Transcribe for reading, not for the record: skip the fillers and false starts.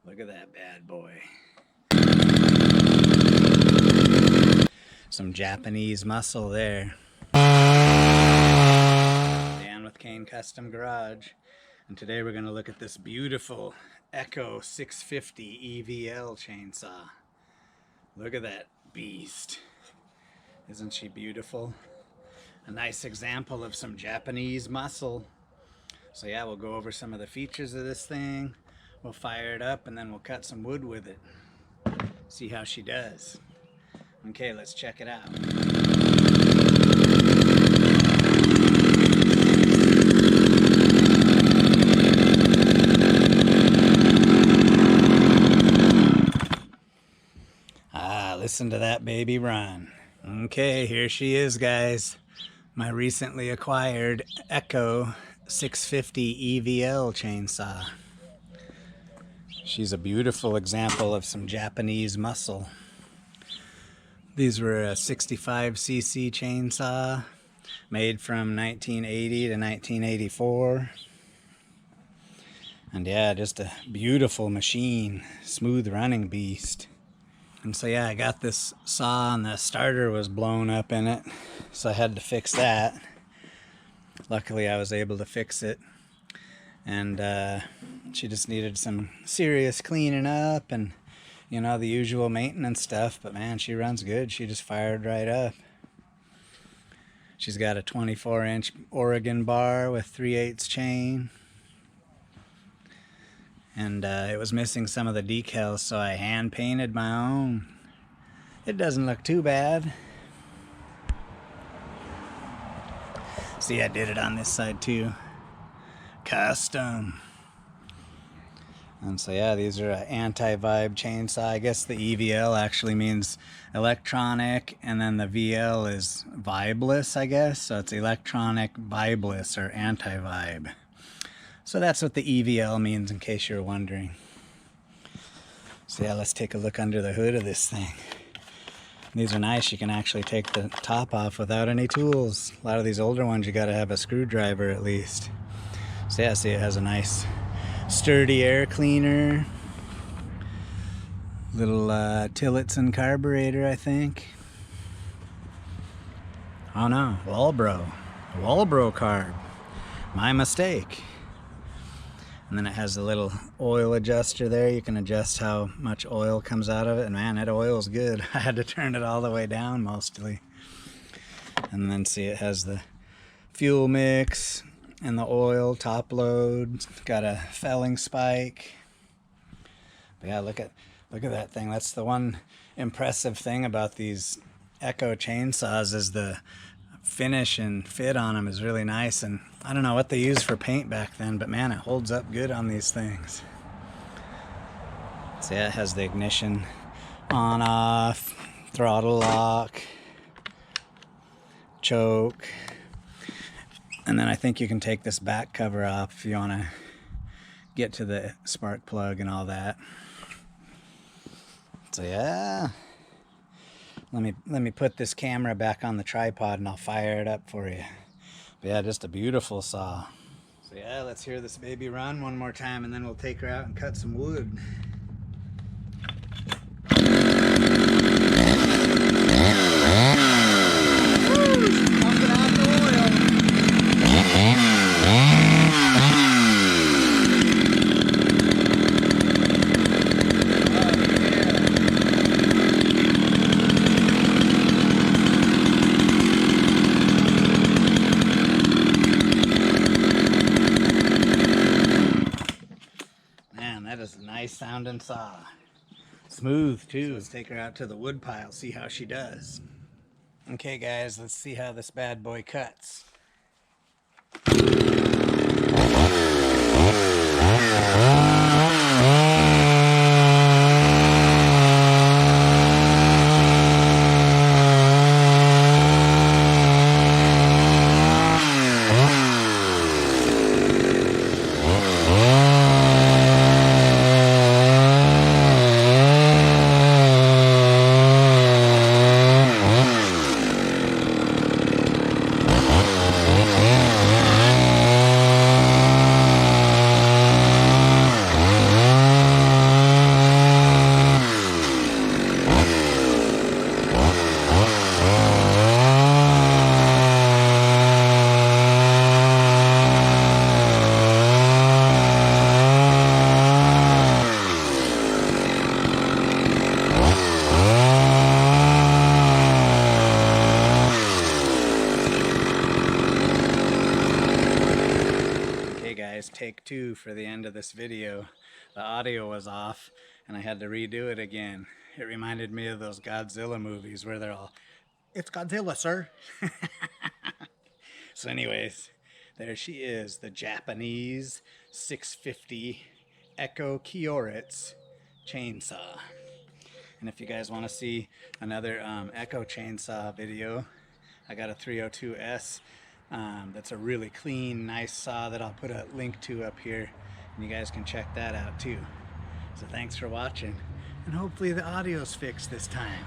Look at that bad boy. Some Japanese muscle there. Dan with Kane Custom Garage. And today we're going to look at this beautiful Echo 650 EVL chainsaw. Look at that beast. Isn't she beautiful? A nice example of some Japanese muscle. So yeah, we'll go over some of the features of this thing. We'll fire it up and then we'll cut some wood with it. See how she does. Okay, let's check it out. Ah, listen to that baby run. Okay, here she is, guys. My recently acquired Echo 650 EVL chainsaw. She's a beautiful example of some Japanese muscle. These were a 65cc chainsaw made from 1980 to 1984. And yeah, just a beautiful machine, smooth running beast. And so yeah, I got this saw and the starter was blown up in it, so I had to fix that. Luckily I was able to fix it, and she just needed some serious cleaning up and, you know, the usual maintenance stuff, but man, she runs good. She just fired right up. She's got a 24-inch Oregon bar with 3/8 chain. And it was missing some of the decals, so I hand painted my own. It doesn't look too bad. See, I did it on this side too. Custom. And so yeah, these are an anti-vibe chainsaw. I guess the EVL actually means electronic, and then the VL is vibeless, I guess. So it's electronic vibeless or anti-vibe. So that's what the EVL means, in case you're wondering. So yeah, let's take a look under the hood of this thing. These are nice. You can actually take the top off without any tools. A lot of these older ones, you gotta have a screwdriver at least. So yeah, see, it has a nice sturdy air cleaner. Little Tillotson carburetor, I think. Oh no, Walbro carb. My mistake. And then it has a little oil adjuster there. You can adjust how much oil comes out of it. And man, that oil's good. I had to turn it all the way down mostly. And then see, it has the fuel mix and the oil top load. It's got a felling spike. But yeah, look at that thing. That's the one impressive thing about these Echo chainsaws, is the finish and fit on them is really nice. And I don't know what they used for paint back then, but man, it holds up good on these things. So yeah, it has the ignition on off, throttle lock, choke, and then I think you can take this back cover off if you want to get to the spark plug and all that. So yeah, let me put this camera back on the tripod and I'll fire it up for you. But yeah, just a beautiful saw. So yeah, let's hear this baby run one more time and then we'll take her out and cut some wood. That is a nice sounding saw. Smooth too. So let's take her out to the wood pile, see how she does. Okay guys, let's see how this bad boy cuts. too for the end of this video. The audio was off and I had to redo it again. It reminded me of those Godzilla movies where they're all, "It's Godzilla, sir." So anyways, there she is, the Japanese 650 Echo Kioritz chainsaw. And if you guys want to see another Echo chainsaw video, I got a 302S. That's a really clean, nice saw that I'll put a link to up here, and you guys can check that out too. So thanks for watching, and hopefully the audio's fixed this time.